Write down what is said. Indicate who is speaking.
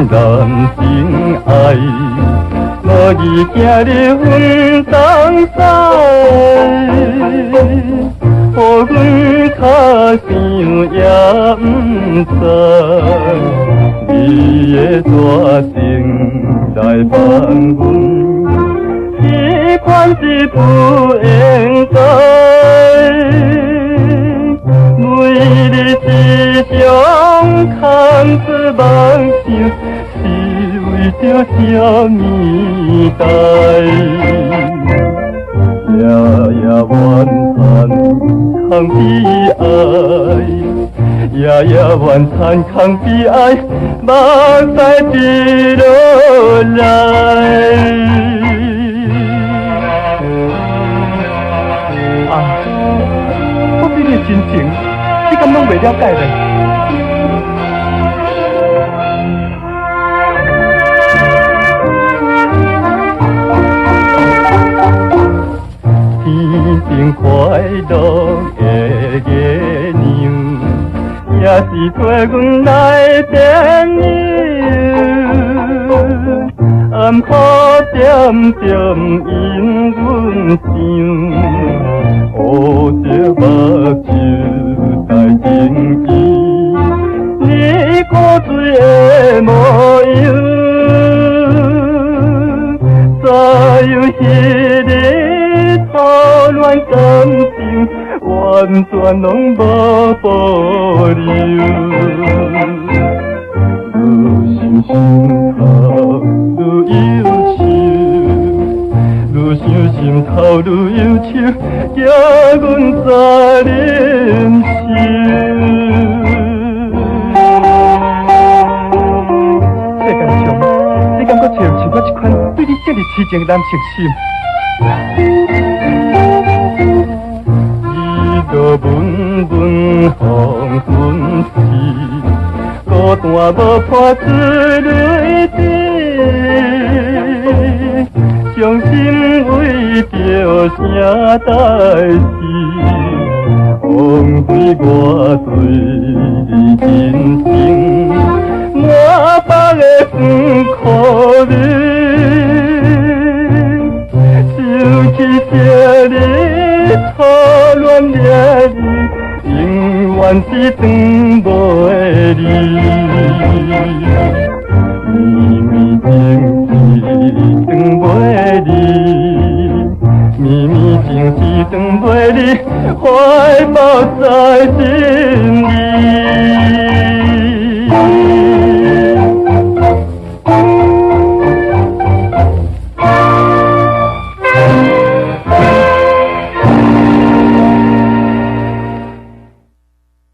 Speaker 1: 然心爱，无意行入阮东西，予阮较想也毋知，你的大情来放阮。这款是不应该，为你一生空出梦想，是为着什么代？夜夜怨叹空悲哀，夜夜怨叹空悲哀，目屎滴落来。真情，你敢拢袂了解嘞？天顶快乐的月亮，也是替阮来点亮。暗雨点点引阮想。乌色目睭在情意，你古锥的模样，再有迄个初恋感情，完全拢无保留。愈想心头愈忧愁。愈想心头愈忧愁，惊阮再忍受。世间上，你敢阁找像我这款对你这么痴情的男性心？日落文文风云起，孤单无伴水泪滴。伤心为着啥代志？枉费我对你真情，满腹的酸苦味，想起这日初恋的你，永远是转袂离。绵绵情是转袂离，绵绵情是转袂离，怀抱在心。